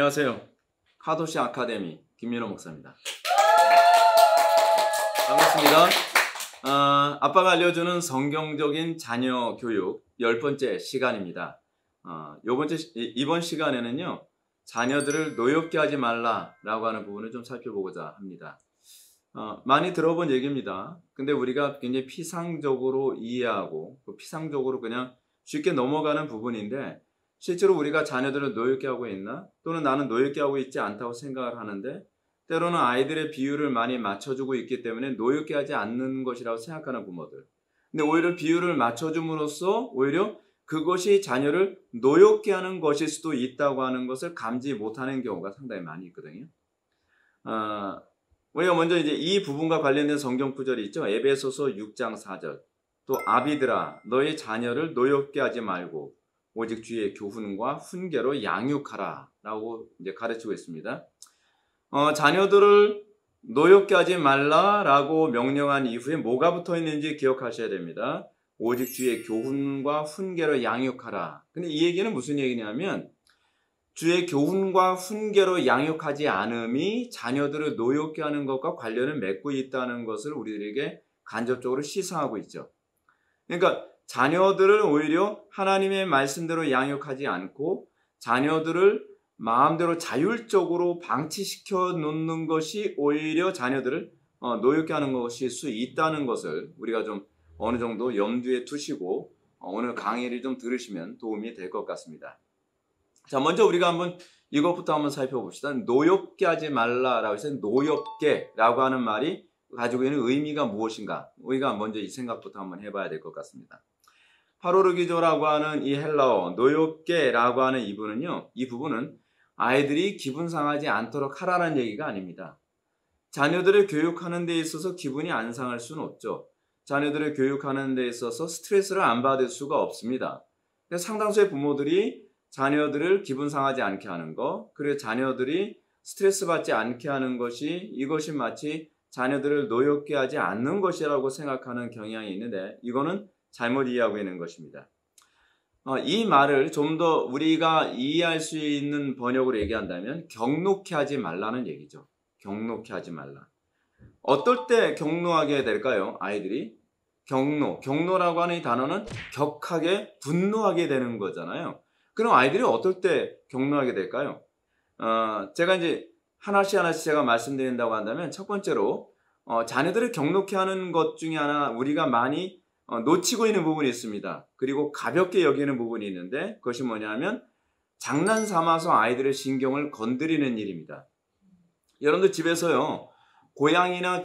안녕하세요. 카도시 아카데미 김민호 목사입니다. 반갑습니다. 아빠가 알려주는 성경적인 자녀 교육 10번째 시간입니다. 이번 시간에는요, 자녀들을 노엽게 하지 말라라고 하는 부분을 좀 살펴보고자 합니다. 많이 들어본 얘기입니다. 근데 우리가 굉장히 피상적으로 이해하고 피상적으로 그냥 쉽게 넘어가는 부분인데, 실제로 우리가 자녀들을 노엽게 하고 있나? 또는 나는 노엽게 하고 있지 않다고 생각을 하는데, 때로는 아이들의 비유를 많이 맞춰주고 있기 때문에 노엽게 하지 않는 것이라고 생각하는 부모들. 근데 오히려 비유를 맞춰줌으로써 오히려 그것이 자녀를 노엽게 하는 것일 수도 있다고 하는 것을 감지 못하는 경우가 상당히 많이 있거든요. 우리가 먼저 이제 이 부분과 관련된 성경 구절이 있죠. 에베소서 6장 4절. 또 아비들아, 너희 자녀를 노엽게 하지 말고 오직 주의 교훈과 훈계로 양육하라 라고 이제 가르치고 있습니다. 자녀들을 노엽게 하지 말라라고 명령한 이후에 뭐가 붙어 있는지 기억하셔야 됩니다. 오직 주의 교훈과 훈계로 양육하라. 근데 이 얘기는 무슨 얘기냐면, 주의 교훈과 훈계로 양육하지 않음이 자녀들을 노엽게 하는 것과 관련을 맺고 있다는 것을 우리들에게 간접적으로 시사하고 있죠. 그러니까 자녀들을 오히려 하나님의 말씀대로 양육하지 않고 자녀들을 마음대로 자율적으로 방치시켜 놓는 것이 오히려 자녀들을 노엽게 하는 것일 수 있다는 것을 우리가 좀 어느 정도 염두에 두시고 오늘 강의를 좀 들으시면 도움이 될 것 같습니다. 자, 먼저 우리가 한번 이것부터 한번 살펴봅시다. 노엽게 하지 말라라고 해서 노엽게라고 하는 말이 가지고 있는 의미가 무엇인가? 우리가 먼저 이 생각부터 한번 해봐야 될 것 같습니다. 파로르기조라고 하는 이 헬라어 노엽게라고 하는 이 부분은 아이들이 기분 상하지 않도록 하라는 얘기가 아닙니다. 자녀들을 교육하는 데 있어서 기분이 안 상할 수는 없죠. 자녀들을 교육하는 데 있어서 스트레스를 안 받을 수가 없습니다. 상당수의 부모들이 자녀들을 기분 상하지 않게 하는 것, 그리고 자녀들이 스트레스 받지 않게 하는 이것이 마치 자녀들을 노엽게 하지 않는 것이라고 생각하는 경향이 있는데, 이거는 잘못 이해하고 있는 것입니다. 이 말을 좀 더 우리가 이해할 수 있는 번역으로 얘기한다면 경록케 하지 말라는 얘기죠. 경록케 하지 말라. 어떨 때 경노하게 될까요? 아이들이 경노라고 하는 이 단어는 격하게 분노하게 되는 거잖아요. 그럼 아이들이 어떨 때 경노하게 될까요? 제가 이제 하나씩 제가 말씀드린다고 한다면, 첫 번째로 자녀들을 경록케 하는 것 중에 하나 우리가 많이 놓치고 있는 부분이 있습니다. 그리고 가볍게 여기는 부분이 있는데, 그것이 뭐냐면 장난 삼아서 아이들의 신경을 건드리는 일입니다. 여러분들 집에서요, 고양이나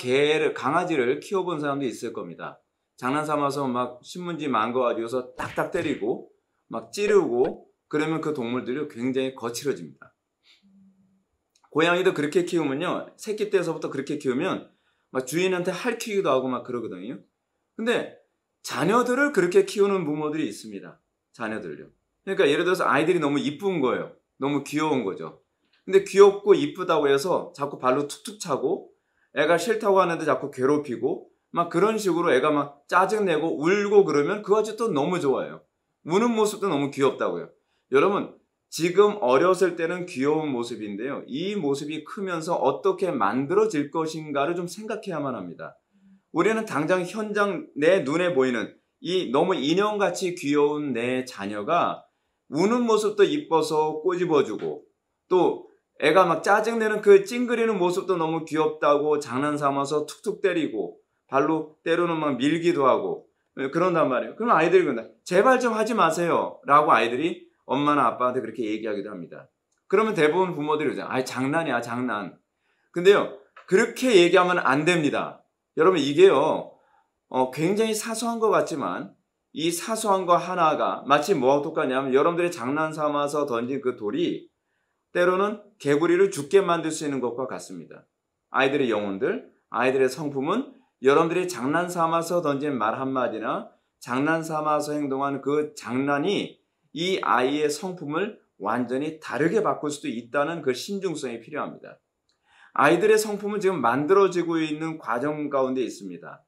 강아지를 키워본 사람도 있을 겁니다. 장난 삼아서 막 신문지 망가가지고서 딱딱 때리고 막 찌르고 그러면 그 동물들이 굉장히 거칠어집니다. 고양이도 그렇게 키우면요, 새끼 때서부터 그렇게 키우면 막 주인한테 핥히기도 하고 막 그러거든요. 근데 자녀들을 그렇게 키우는 부모들이 있습니다. 자녀들요. 그러니까 예를 들어서 아이들이 너무 이쁜 거예요. 너무 귀여운 거죠. 근데 귀엽고 이쁘다고 해서 자꾸 발로 툭툭 차고, 애가 싫다고 하는데 자꾸 괴롭히고 막 그런 식으로 애가 막 짜증내고 울고 그러면 그거 아주 또 너무 좋아요. 우는 모습도 너무 귀엽다고요. 여러분, 지금 어렸을 때는 귀여운 모습인데요, 이 모습이 크면서 어떻게 만들어질 것인가를 좀 생각해야만 합니다. 우리는 당장 현장 내 눈에 보이는 이 너무 인형같이 귀여운 내 자녀가 우는 모습도 이뻐서 꼬집어주고, 또 애가 막 짜증내는 그 찡그리는 모습도 너무 귀엽다고 장난 삼아서 툭툭 때리고 발로 때로는 막 밀기도 하고 그런단 말이에요. 그럼 아이들이 그런다. 제발 좀 하지 마세요 라고 아이들이 엄마나 아빠한테 그렇게 얘기하기도 합니다. 그러면 대부분 부모들이 그러잖아요. 아이, 장난이야, 장난. 근데요, 그렇게 얘기하면 안 됩니다. 여러분, 이게요, 굉장히 사소한 것 같지만 이 사소한 거 하나가 마치 뭐하고 똑같냐면, 여러분들이 장난 삼아서 던진 그 돌이 때로는 개구리를 죽게 만들 수 있는 것과 같습니다. 아이들의 영혼들, 아이들의 성품은 여러분들이 장난 삼아서 던진 말 한마디나 장난 삼아서 행동한 그 장난이 이 아이의 성품을 완전히 다르게 바꿀 수도 있다는 그 신중성이 필요합니다. 아이들의 성품은 지금 만들어지고 있는 과정 가운데 있습니다.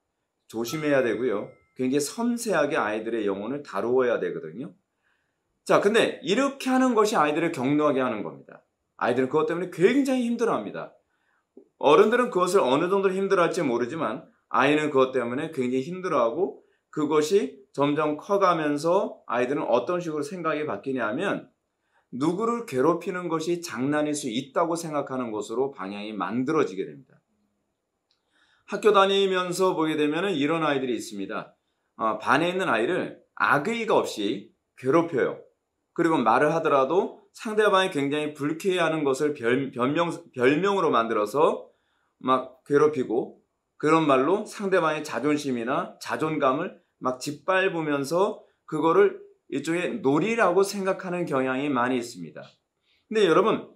조심해야 되고요. 굉장히 섬세하게 아이들의 영혼을 다루어야 되거든요. 자, 근데 이렇게 하는 것이 아이들을 경노하게 하는 겁니다. 아이들은 그것 때문에 굉장히 힘들어합니다. 어른들은 그것을 어느 정도 힘들어할지 모르지만 아이는 그것 때문에 굉장히 힘들어하고 그것이 점점 커가면서 아이들은 어떤 식으로 생각이 바뀌냐면 누구를 괴롭히는 것이 장난일 수 있다고 생각하는 것으로 방향이 만들어지게 됩니다. 학교 다니면서 보게 되면 이런 아이들이 있습니다. 반에 있는 아이를 악의가 없이 괴롭혀요. 그리고 말을 하더라도 상대방이 굉장히 불쾌해하는 것을 별명으로 만들어서 막 괴롭히고 그런 말로 상대방의 자존심이나 자존감을 막 짓밟으면서 그거를 일종의 놀이라고 생각하는 경향이 많이 있습니다. 근데 여러분,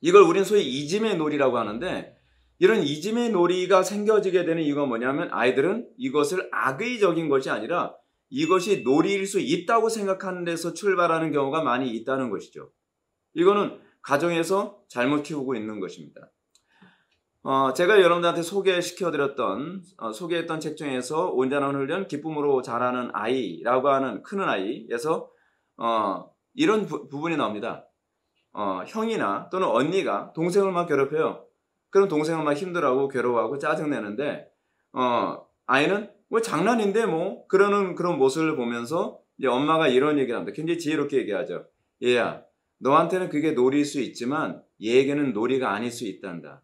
이걸 우리는 소위 이짐의 놀이라고 하는데 이런 이짐의 놀이가 생겨지게 되는 이유가 뭐냐면 아이들은 이것을 악의적인 것이 아니라 이것이 놀이일 수 있다고 생각하는 데서 출발하는 경우가 많이 있다는 것이죠. 이거는 가정에서 잘못 키우고 있는 것입니다. 제가 여러분들한테 소개했던 책 중에서 온전한 훈련, 기쁨으로 자라는 아이라고 하는 크는 아이에서 이런 부분이 나옵니다. 형이나 또는 언니가 동생을 막 괴롭혀요. 그럼 동생은 막 힘들어하고 괴로워하고 짜증내는데 아이는 뭐 장난인데 뭐 그러는 그런 모습을 보면서 이제 엄마가 이런 얘기를 합니다. 굉장히 지혜롭게 얘기하죠. 얘야, 너한테는 그게 놀이일 수 있지만 얘에게는 놀이가 아닐 수 있단다.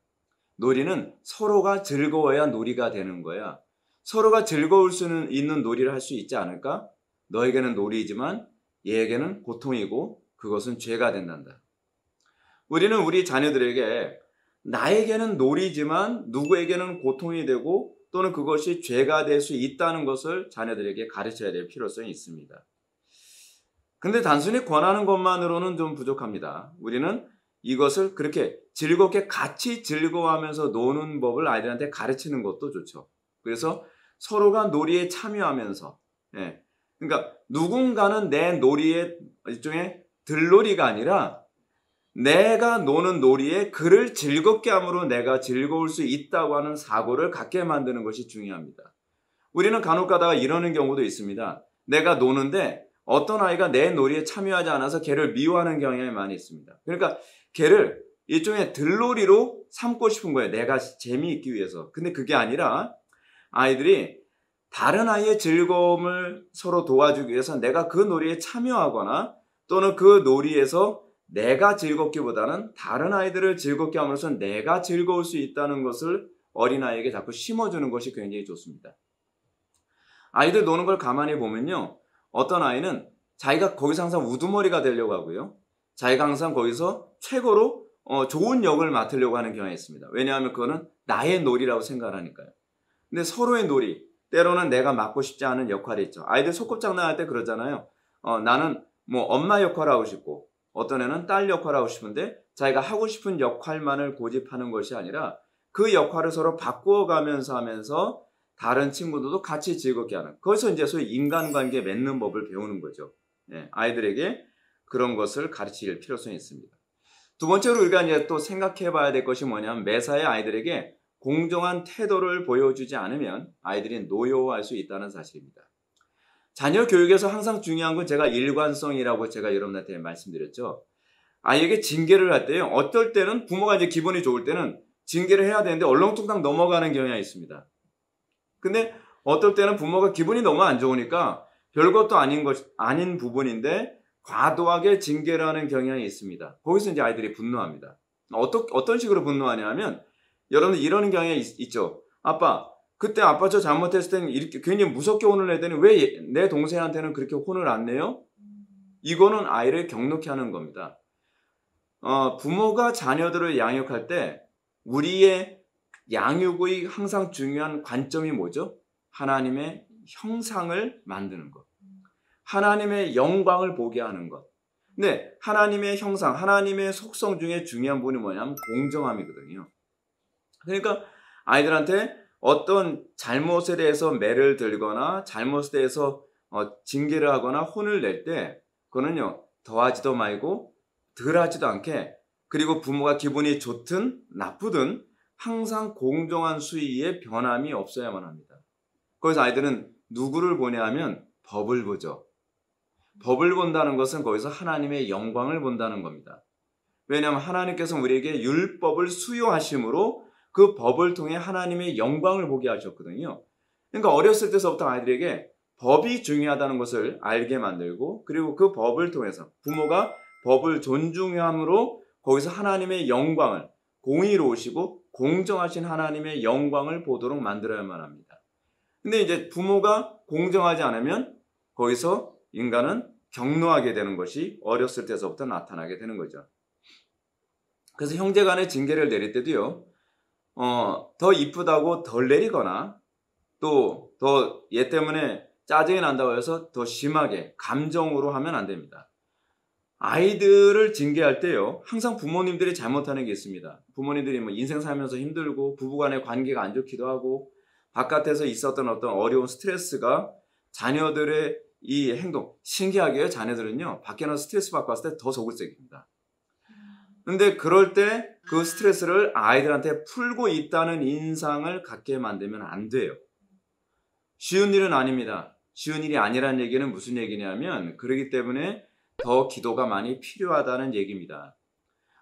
놀이는 서로가 즐거워야 놀이가 되는 거야. 서로가 즐거울 수 있는 놀이를 할 수 있지 않을까? 너에게는 놀이이지만 얘에게는 고통이고 그것은 죄가 된단다. 우리는 우리 자녀들에게 나에게는 놀이지만 누구에게는 고통이 되고 또는 그것이 죄가 될 수 있다는 것을 자녀들에게 가르쳐야 될 필요성이 있습니다. 근데 단순히 권하는 것만으로는 좀 부족합니다. 우리는 이것을 그렇게 즐겁게 같이 즐거워하면서 노는 법을 아이들한테 가르치는 것도 좋죠. 그래서 서로가 놀이에 참여하면서 그러니까 누군가는 내 놀이의 일종의 들놀이가 아니라 내가 노는 놀이에 그를 즐겁게 함으로 내가 즐거울 수 있다고 하는 사고를 갖게 만드는 것이 중요합니다. 우리는 간혹 가다가 이러는 경우도 있습니다. 내가 노는데 어떤 아이가 내 놀이에 참여하지 않아서 걔를 미워하는 경향이 많이 있습니다. 그러니까 걔를 일종의 들놀이로 삼고 싶은 거예요. 내가 재미있기 위해서. 근데 그게 아니라 아이들이 다른 아이의 즐거움을 서로 도와주기 위해서 내가 그 놀이에 참여하거나 또는 그 놀이에서 내가 즐겁기보다는 다른 아이들을 즐겁게 함으로써 내가 즐거울 수 있다는 것을 어린아이에게 자꾸 심어주는 것이 굉장히 좋습니다. 아이들 노는 걸 가만히 보면요. 어떤 아이는 자기가 거기서 항상 우두머리가 되려고 하고요. 자기가 항상 거기서 최고로 좋은 역을 맡으려고 하는 경향이 있습니다. 왜냐하면 그거는 나의 놀이라고 생각하니까요. 근데 서로의 놀이, 때로는 내가 맡고 싶지 않은 역할이 있죠. 아이들 소꿉장난할 때 그러잖아요. 나는 뭐 엄마 역할을 하고 싶고 어떤 애는 딸 역할을 하고 싶은데 자기가 하고 싶은 역할만을 고집하는 것이 아니라 그 역할을 서로 바꾸어가면서 하면서 다른 친구들도 같이 즐겁게 하는, 거기서 이제 소위 인간관계 맺는 법을 배우는 거죠. 아이들에게 그런 것을 가르칠 필요성이 있습니다. 두 번째로 우리가 이제 또 생각해 봐야 될 것이 뭐냐면 매사에 아이들에게 공정한 태도를 보여주지 않으면 아이들이 노여워할 수 있다는 사실입니다. 자녀 교육에서 항상 중요한 건 제가 일관성이라고 제가 여러분한테 말씀드렸죠. 아이에게 징계를 할 때요. 어떨 때는 부모가 이제 기분이 좋을 때는 징계를 해야 되는데 얼렁뚱땅 넘어가는 경향이 있습니다. 근데 어떨 때는 부모가 기분이 너무 안 좋으니까 별것도 아닌 부분인데 과도하게 징계를 하는 경향이 있습니다. 거기서 이제 아이들이 분노합니다. 어떤 식으로 분노하냐면 여러분들 이러는 경향이 있죠. 아빠, 그때 아빠 저 잘못했을 때는 이렇게 괜히 무섭게 혼을 내더니 왜 내 동생한테는 그렇게 혼을 안 내요? 이거는 아이를 격노케 하는 겁니다. 부모가 자녀들을 양육할 때 우리의 양육의 항상 중요한 관점이 뭐죠? 하나님의 형상을 만드는 것. 하나님의 영광을 보게 하는 것. 근데 하나님의 형상, 하나님의 속성 중에 중요한 부분이 뭐냐면 공정함이거든요. 그러니까 아이들한테 어떤 잘못에 대해서 매를 들거나 잘못에 대해서 징계를 하거나 혼을 낼 때 그거는요. 더하지도 말고 덜하지도 않게, 그리고 부모가 기분이 좋든 나쁘든 항상 공정한 수위에 변함이 없어야만 합니다. 거기서 아이들은 누구를 보냐 하면 법을 보죠. 법을 본다는 것은 거기서 하나님의 영광을 본다는 겁니다. 왜냐하면 하나님께서 우리에게 율법을 수요하심으로 그 법을 통해 하나님의 영광을 보게 하셨거든요. 그러니까 어렸을 때서부터 아이들에게 법이 중요하다는 것을 알게 만들고, 그리고 그 법을 통해서 부모가 법을 존중함으로 거기서 하나님의 영광을, 공의로우시고 공정하신 하나님의 영광을 보도록 만들어야만 합니다. 근데 이제 부모가 공정하지 않으면 거기서 인간은 격노하게 되는 것이 어렸을 때서부터 나타나게 되는 거죠. 그래서 형제 간의 징계를 내릴 때도요, 더 이쁘다고 덜 내리거나 또 더 얘 때문에 짜증이 난다고 해서 더 심하게 감정으로 하면 안 됩니다. 아이들을 징계할 때요, 항상 부모님들이 잘못하는 게 있습니다. 부모님들이 뭐 인생 살면서 힘들고 부부간의 관계가 안 좋기도 하고 바깥에서 있었던 어떤 어려운 스트레스가 자녀들의 이 행동, 신기하게요, 자녀들은요 밖에 나서 스트레스 받고 왔을 때 더 속을 썩입니다. 근데 그럴 때 그 스트레스를 아이들한테 풀고 있다는 인상을 갖게 만들면 안 돼요. 쉬운 일은 아닙니다. 쉬운 일이 아니라는 얘기는 무슨 얘기냐면, 그러기 때문에 더 기도가 많이 필요하다는 얘기입니다.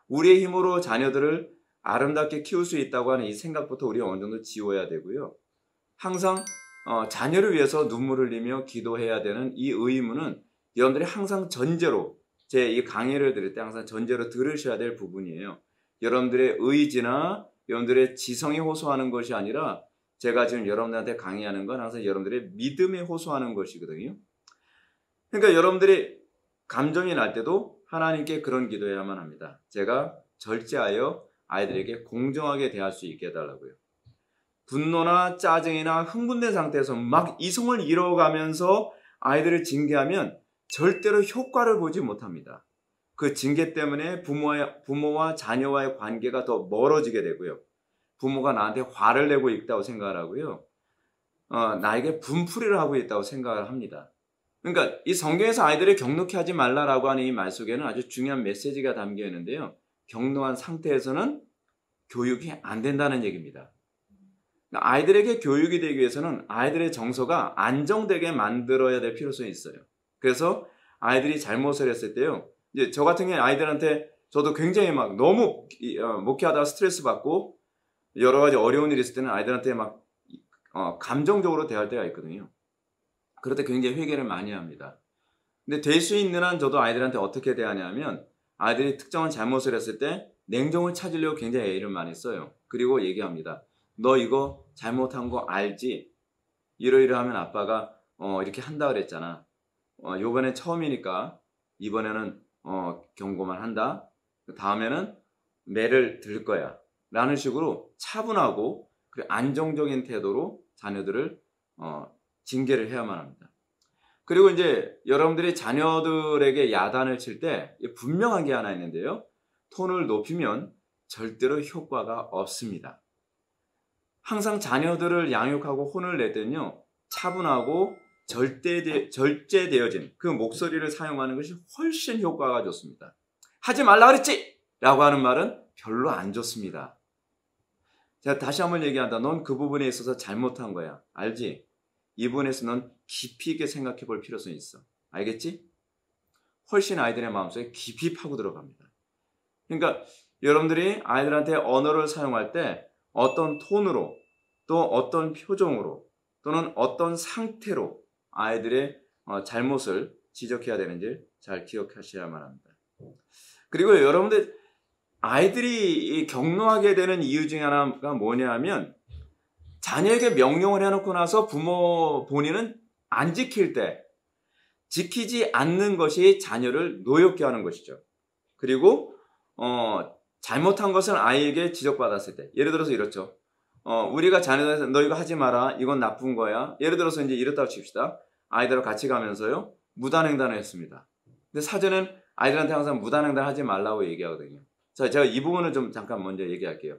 우리의 힘으로 자녀들을 아름답게 키울 수 있다고 하는 이 생각부터 우리가 어느 정도 지워야 되고요. 항상 자녀를 위해서 눈물을 흘리며 기도해야 되는 이 의무는 여러분들이 항상 전제로, 제 이 강의를 들을 때 항상 전제로 들으셔야 될 부분이에요. 여러분들의 의지나 여러분들의 지성이 호소하는 것이 아니라, 제가 지금 여러분들한테 강의하는 건 항상 여러분들의 믿음에 호소하는 것이거든요. 그러니까 여러분들이 감정이 날 때도 하나님께 그런 기도해야만 합니다. 제가 절제하여 아이들에게 공정하게 대할 수 있게 해달라고요. 분노나 짜증이나 흥분된 상태에서 막 이성을 잃어가면서 아이들을 징계하면 절대로 효과를 보지 못합니다. 그 징계 때문에 부모와 자녀와의 관계가 더 멀어지게 되고요. 부모가 나한테 화를 내고 있다고 생각을 하고요. 나에게 분풀이를 하고 있다고 생각을 합니다. 그러니까 이 성경에서 아이들을 격노케 하지 말라라고 하는 이 말 속에는 아주 중요한 메시지가 담겨 있는데요. 격노한 상태에서는 교육이 안 된다는 얘기입니다. 아이들에게 교육이 되기 위해서는 아이들의 정서가 안정되게 만들어야 될 필요성이 있어요. 그래서 아이들이 잘못을 했을 때요, 이제 저 같은 경우에 아이들한테 저도 굉장히 막 너무 목회하다가 스트레스 받고 여러 가지 어려운 일이 있을 때는 아이들한테 막 감정적으로 대할 때가 있거든요. 그럴 때 굉장히 회개를 많이 합니다. 근데 될 수 있는 한 저도 아이들한테 어떻게 대하냐면, 아이들이 특정한 잘못을 했을 때 냉정을 찾으려고 굉장히 애를 많이 써요. 그리고 얘기합니다. 너 이거 잘못한 거 알지? 이러이러하면 아빠가 이렇게 한다 그랬잖아. 요번엔 처음이니까 이번에는 경고만 한다. 다음에는 매를 들 거야. 라는 식으로 차분하고 그리고 안정적인 태도로 자녀들을 징계를 해야만 합니다. 그리고 이제 여러분들이 자녀들에게 야단을 칠 때 분명한 게 하나 있는데요. 톤을 높이면 절대로 효과가 없습니다. 항상 자녀들을 양육하고 혼을 낼 때는요, 차분하고 절제되어진 그 목소리를 사용하는 것이 훨씬 효과가 좋습니다. 하지 말라 그랬지! 라고 하는 말은 별로 안 좋습니다. 제가 다시 한번 얘기한다. 넌 그 부분에 있어서 잘못한 거야. 알지? 이 부분에서 넌 깊이 있게 생각해 볼 필요성이 있어. 알겠지? 훨씬 아이들의 마음속에 깊이 파고 들어갑니다. 그러니까 여러분들이 아이들한테 언어를 사용할 때 어떤 톤으로, 또 어떤 표정으로, 또는 어떤 상태로 아이들의 잘못을 지적해야 되는지 잘 기억하셔야만 합니다. 그리고 여러분들 아이들이 격노하게 되는 이유 중에 하나가 뭐냐면, 자녀에게 명령을 해놓고 나서 부모 본인은 안 지킬 때, 지키지 않는 것이 자녀를 노엽게 하는 것이죠. 그리고 잘못한 것을 아이에게 지적받았을 때, 예를 들어서 이렇죠. 우리가 자녀들한테 너 이거 하지 마라, 이건 나쁜 거야. 예를 들어서 이제 이렇다고 칩시다. 아이들하고 같이 가면서요, 무단횡단을 했습니다. 근데 사전엔 아이들한테 항상 무단횡단 하지 말라고 얘기하거든요. 자, 제가 이 부분을 좀 잠깐 먼저 얘기할게요.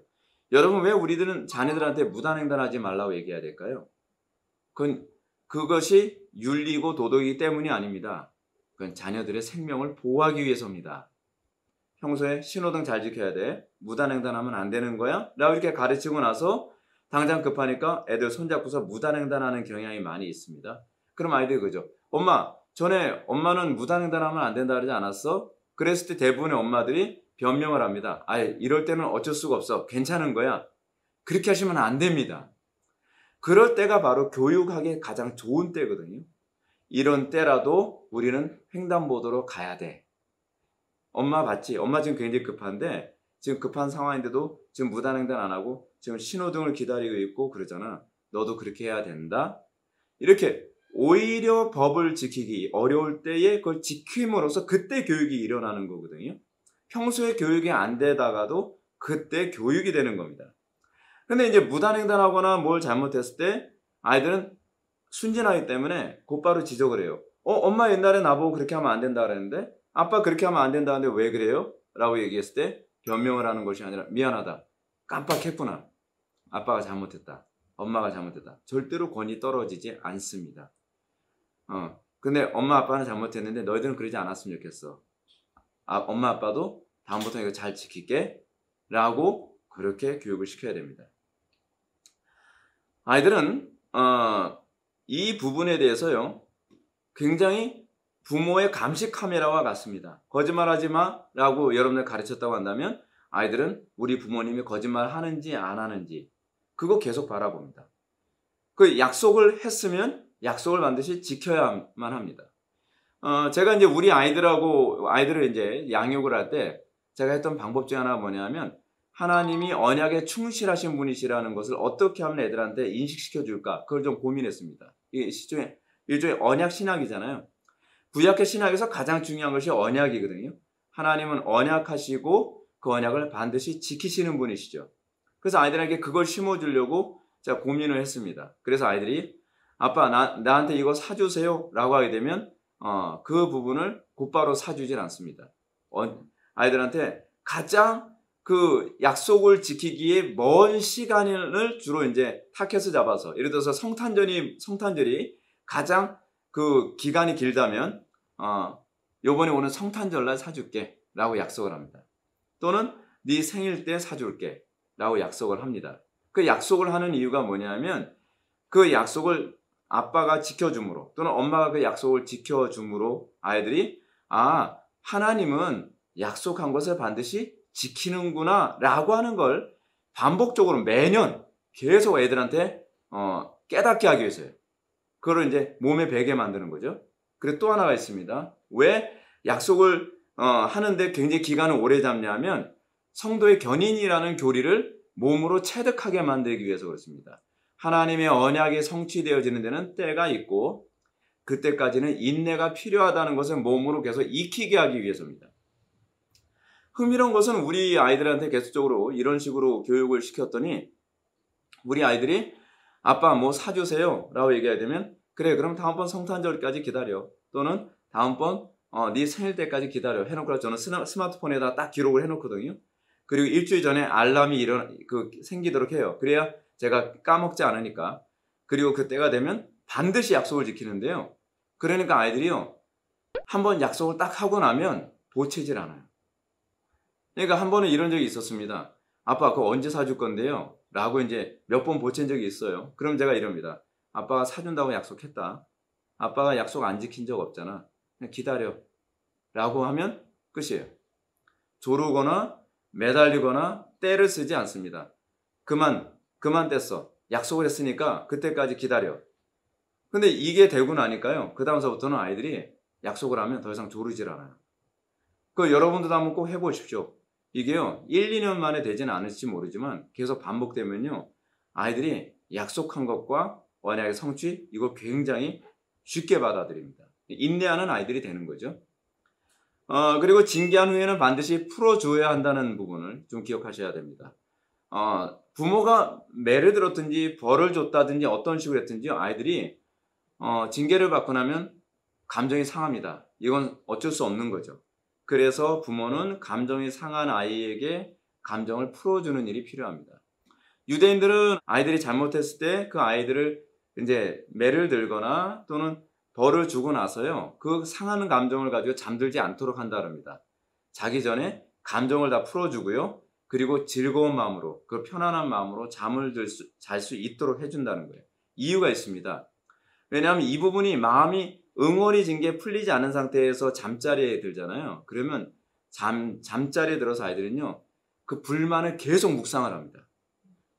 여러분, 왜 우리들은 자녀들한테 무단횡단 하지 말라고 얘기해야 될까요? 그것이 윤리고 도덕이기 때문이 아닙니다. 그건 자녀들의 생명을 보호하기 위해서입니다. 평소에 신호등 잘 지켜야 돼. 무단횡단하면 안 되는 거야? 라고 이렇게 가르치고 나서 당장 급하니까 애들 손잡고서 무단횡단하는 경향이 많이 있습니다. 그럼 아이들이 그죠? 엄마, 전에 엄마는 무단횡단하면 안 된다 그러지 않았어? 그랬을 때 대부분의 엄마들이 변명을 합니다. 이럴 때는 어쩔 수가 없어. 괜찮은 거야. 그렇게 하시면 안 됩니다. 그럴 때가 바로 교육하기에 가장 좋은 때거든요. 이런 때라도 우리는 횡단보도로 가야 돼. 엄마 봤지? 엄마 지금 굉장히 급한데 지금 급한 상황인데도 지금 무단횡단 안 하고 지금 신호등을 기다리고 있고 그러잖아. 너도 그렇게 해야 된다. 이렇게 오히려 법을 지키기 어려울 때에 그걸 지킴으로써 그때 교육이 일어나는 거거든요. 평소에 교육이 안 되다가도 그때 교육이 되는 겁니다. 근데 이제 무단횡단하거나 뭘 잘못했을 때 아이들은 순진하기 때문에 곧바로 지적을 해요. 엄마 옛날에 나보고 그렇게 하면 안 된다 그랬는데 아빠 그렇게 하면 안 된다는데 왜 그래요? 라고 얘기했을 때 변명을 하는 것이 아니라 미안하다. 깜빡했구나. 아빠가 잘못했다. 엄마가 잘못했다. 절대로 권위 떨어지지 않습니다. 근데 엄마 아빠는 잘못했는데 너희들은 그러지 않았으면 좋겠어. 엄마 아빠도 다음부터 이거 잘 지킬게. 라고 그렇게 교육을 시켜야 됩니다. 아이들은 이 부분에 대해서요. 굉장히 부모의 감시 카메라와 같습니다. 거짓말하지 마 라고 여러분들 가르쳤다고 한다면 아이들은 우리 부모님이 거짓말 하는지 안 하는지 그거 계속 바라봅니다. 그 약속을 했으면 약속을 반드시 지켜야만 합니다. 제가 이제 우리 아이들을 이제 양육을 할 때 제가 했던 방법 중 하나가 뭐냐면 하나님이 언약에 충실하신 분이시라는 것을 어떻게 하면 애들한테 인식시켜 줄까? 그걸 좀 고민했습니다. 이게 일종의 언약 신학이잖아요. 구약의 신학에서 가장 중요한 것이 언약이거든요. 하나님은 언약하시고 그 언약을 반드시 지키시는 분이시죠. 그래서 아이들에게 그걸 심어주려고 제가 고민을 했습니다. 그래서 아이들이 아빠 나한테 이거 사주세요 라고 하게 되면 그 부분을 곧바로 사주질 않습니다. 아이들한테 가장 그 약속을 지키기에 먼 시간을 주로 이제 타켓을 잡아서 예를 들어서 성탄절이 가장 그 기간이 길다면 요번에 오는 성탄절날 사줄게 라고 약속을 합니다. 또는 네 생일 때 사줄게 라고 약속을 합니다. 그 약속을 하는 이유가 뭐냐면 그 약속을 아빠가 지켜줌으로 또는 엄마가 그 약속을 지켜줌으로 아이들이 하나님은 약속한 것을 반드시 지키는구나 라고 하는 걸 반복적으로 매년 계속 애들한테 깨닫게 하기 위해서요. 그걸 이제 몸에 배게 만드는 거죠. 그리고 또 하나가 있습니다. 왜 약속을 하는데 굉장히 기간을 오래 잡냐면 성도의 견인이라는 교리를 몸으로 체득하게 만들기 위해서 그렇습니다. 하나님의 언약이 성취되어지는 데는 때가 있고 그때까지는 인내가 필요하다는 것을 몸으로 계속 익히게 하기 위해서입니다. 흥미로운 것은 우리 아이들한테 계속적으로 이런 식으로 교육을 시켰더니 우리 아이들이 아빠 뭐 사주세요 라고 얘기하게 되면 그래 그럼 다음번 성탄절까지 기다려 또는 다음번 네 생일 때까지 기다려 해놓고 저는 스마트폰에다 딱 기록을 해놓거든요. 그리고 일주일 전에 알람이 생기도록 해요. 그래야 제가 까먹지 않으니까. 그리고 그때가 되면 반드시 약속을 지키는데요. 그러니까 아이들이요. 한번 약속을 딱 하고 나면 보채질 않아요. 그러니까 한 번은 이런 적이 있었습니다. 아빠 그거 언제 사줄 건데요? 라고 이제 몇 번 보챈 적이 있어요. 그럼 제가 이럽니다. 아빠가 사준다고 약속했다. 아빠가 약속 안 지킨 적 없잖아. 그냥 기다려. 라고 하면 끝이에요. 조르거나 매달리거나 때를 쓰지 않습니다. 그만 뗐어. 약속을 했으니까 그때까지 기다려. 근데 이게 되고 나니까요. 그 다음서부터는 아이들이 약속을 하면 더 이상 조르질 않아요. 여러분들도 한번 꼭 해보십시오. 이게요. 1, 2년 만에 되지는 않을지 모르지만 계속 반복되면요. 아이들이 약속한 것과 언약의 성취 이거 굉장히 쉽게 받아들입니다. 인내하는 아이들이 되는 거죠. 그리고 징계한 후에는 반드시 풀어줘야 한다는 부분을 좀 기억하셔야 됩니다. 부모가 매를 들었든지 벌을 줬다든지 어떤 식으로 했든지 아이들이 징계를 받고 나면 감정이 상합니다. 이건 어쩔 수 없는 거죠. 그래서 부모는 감정이 상한 아이에게 감정을 풀어주는 일이 필요합니다. 유대인들은 아이들이 잘못했을 때 그 아이들을 이제 매를 들거나 또는 벌을 주고 나서요. 그 상하는 감정을 가지고 잠들지 않도록 한다 합니다. 자기 전에 감정을 다 풀어주고요. 그리고 즐거운 마음으로, 그 편안한 마음으로 잠을 잘 수 있도록 해준다는 거예요. 이유가 있습니다. 왜냐하면 이 부분이 마음이 응어리진 게 풀리지 않은 상태에서 잠자리에 들잖아요. 그러면 잠자리에 들어서 아이들은요, 그 불만을 계속 묵상을 합니다.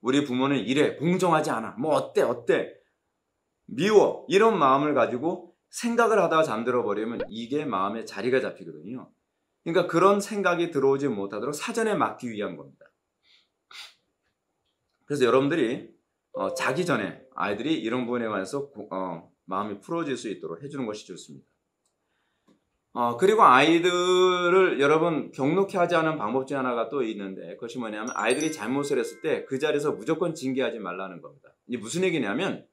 우리 부모는 이래, 공정하지 않아, 뭐 어때, 미워, 이런 마음을 가지고 생각을 하다가 잠들어 버리면 이게 마음에 자리가 잡히거든요. 그러니까 그런 생각이 들어오지 못하도록 사전에 막기 위한 겁니다. 그래서 여러분들이 자기 전에 아이들이 이런 부분에 관해서 마음이 풀어질 수 있도록 해주는 것이 좋습니다. 그리고 아이들을 여러분 경록케 하지 않은 방법 중 하나가 또 있는데, 그것이 뭐냐면 아이들이 잘못을 했을 때 그 자리에서 무조건 징계하지 말라는 겁니다. 이게 무슨 얘기냐면,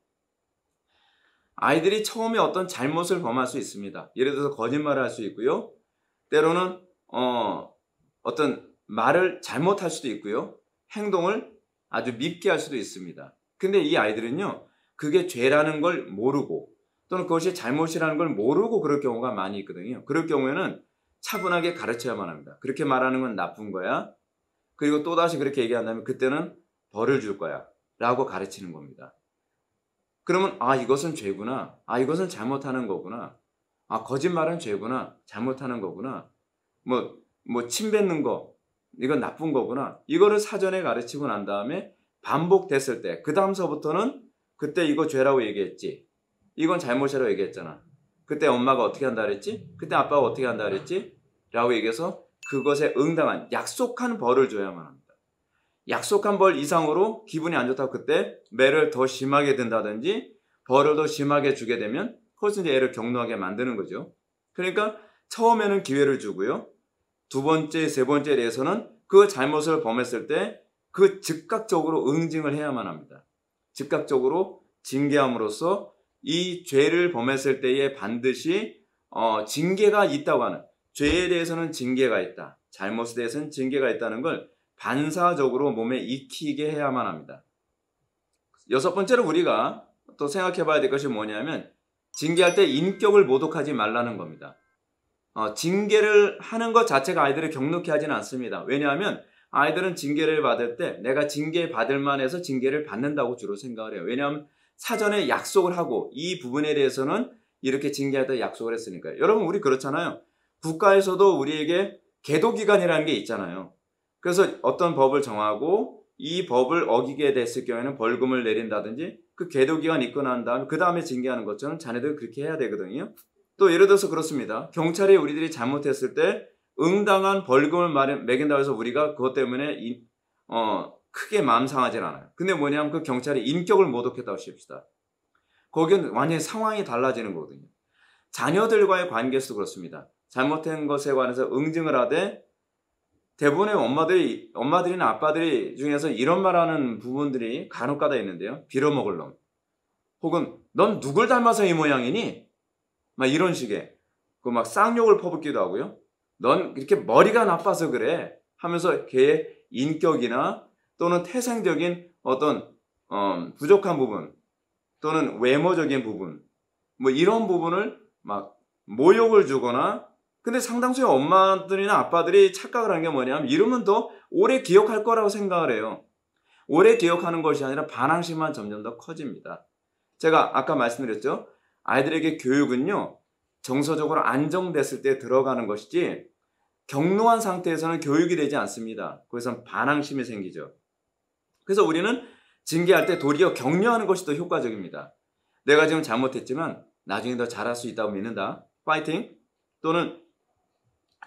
아이들이 처음에 어떤 잘못을 범할 수 있습니다. 예를 들어서 거짓말을 할 수 있고요. 때로는 어떤 말을 잘못할 수도 있고요. 행동을 아주 밉게 할 수도 있습니다. 근데 이 아이들은요, 그게 죄라는 걸 모르고 또는 그것이 잘못이라는 걸 모르고 그럴 경우가 많이 있거든요. 그럴 경우에는 차분하게 가르쳐야만 합니다. 그렇게 말하는 건 나쁜 거야. 그리고 또다시 그렇게 얘기한다면 그때는 벌을 줄 거야 라고 가르치는 겁니다. 그러면 이것은 죄구나, 이것은 잘못하는 거구나, 거짓말은 죄구나, 잘못하는 거구나, 침 뱉는 거 이건 나쁜 거구나, 이거를 사전에 가르치고 난 다음에 반복됐을 때 그 다음서부터는 그때 이거 죄라고 얘기했지, 이건 잘못이라고 얘기했잖아, 그때 엄마가 어떻게 한다 그랬지, 그때 아빠가 어떻게 한다 그랬지 라고 얘기해서 그것에 응당한 약속한 벌을 줘야만 합니다. 약속한 벌 이상으로 기분이 안 좋다고 그때 매를 더 심하게 든다든지 벌을 더 심하게 주게 되면 그것은 이제 애를 격노하게 만드는 거죠. 그러니까 처음에는 기회를 주고요. 두 번째, 세 번째에 대해서는 그 잘못을 범했을 때 그 즉각적으로 응징을 해야만 합니다. 즉각적으로 징계함으로써 이 죄를 범했을 때에 반드시 징계가 있다고 하는, 죄에 대해서는 징계가 있다, 잘못에 대해서는 징계가 있다는 걸 반사적으로 몸에 익히게 해야만 합니다. 여섯 번째로 우리가 또 생각해 봐야 될 것이 뭐냐면, 징계할 때 인격을 모독하지 말라는 겁니다. 징계를 하는 것 자체가 아이들을 격놓게 하지는 않습니다. 왜냐하면 아이들은 징계를 받을 때 내가 징계받을 만해서 징계를 받는다고 주로 생각을 해요. 왜냐하면 사전에 약속을 하고 이 부분에 대해서는 이렇게 징계하다 약속을 했으니까요. 여러분, 우리 그렇잖아요. 국가에서도 우리에게 계도기간이라는 게 있잖아요. 그래서 어떤 법을 정하고 이 법을 어기게 됐을 경우에는 벌금을 내린다든지 그 계도기간 있고 난 다음에 그 다음에 징계하는 것처럼 자네들 그렇게 해야 되거든요. 또 예를 들어서 그렇습니다. 경찰이 우리들이 잘못했을 때 응당한 벌금을 매긴다고 해서 우리가 그것 때문에 크게 마음 상하지는 않아요. 근데 뭐냐면 그 경찰이 인격을 모독했다고 칩시다. 거기는 완전히 상황이 달라지는 거거든요. 자녀들과의 관계에서도 그렇습니다. 잘못한 것에 관해서 응징을 하되 대부분의 엄마들이나 아빠들이 중에서 이런 말하는 부분들이 간혹가다 있는데요. 빌어먹을 놈, 혹은 넌 누굴 닮아서 이 모양이니? 막 이런 식의 막 쌍욕을 퍼붓기도 하고요. 넌 이렇게 머리가 나빠서 그래 하면서 걔의 인격이나 또는 태생적인 어떤 부족한 부분 또는 외모적인 부분 이런 부분을 막 모욕을 주거나, 근데 상당수의 엄마들이나 아빠들이 착각을 하는 게 뭐냐면 이러면 더 오래 기억할 거라고 생각을 해요. 오래 기억하는 것이 아니라 반항심만 점점 더 커집니다. 제가 아까 말씀드렸죠. 아이들에게 교육은요, 정서적으로 안정됐을 때 들어가는 것이지 격노한 상태에서는 교육이 되지 않습니다. 거기서 반항심이 생기죠. 그래서 우리는 징계할 때 도리어 격려하는 것이 더 효과적입니다. 내가 지금 잘못했지만 나중에 더 잘할 수 있다고 믿는다, 파이팅. 또는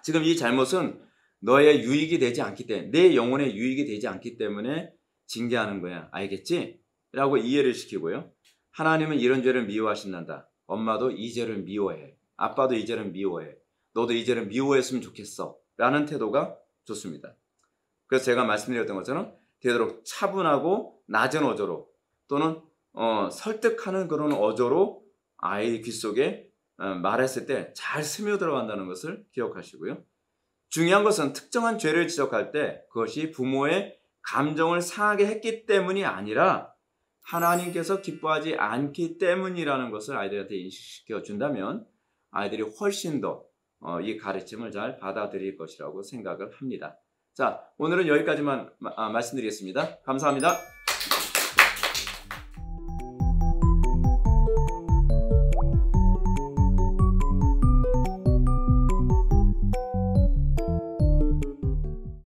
지금 이 잘못은 너의 유익이 되지 않기 때문에, 내 영혼의 유익이 되지 않기 때문에 징계하는 거야, 알겠지? 라고 이해를 시키고요. 하나님은 이런 죄를 미워하신단다. 엄마도 이 죄를 미워해, 아빠도 이 죄를 미워해, 너도 이 죄를 미워했으면 좋겠어 라는 태도가 좋습니다. 그래서 제가 말씀드렸던 것처럼 되도록 차분하고 낮은 어조로 또는 설득하는 그런 어조로 아이 귀 속에 말했을 때 잘 스며들어간다는 것을 기억하시고요. 중요한 것은 특정한 죄를 지적할 때 그것이 부모의 감정을 상하게 했기 때문이 아니라 하나님께서 기뻐하지 않기 때문이라는 것을 아이들한테 인식시켜 준다면 아이들이 훨씬 더 이 가르침을 잘 받아들일 것이라고 생각을 합니다. 자, 오늘은 여기까지만 말씀드리겠습니다. 감사합니다.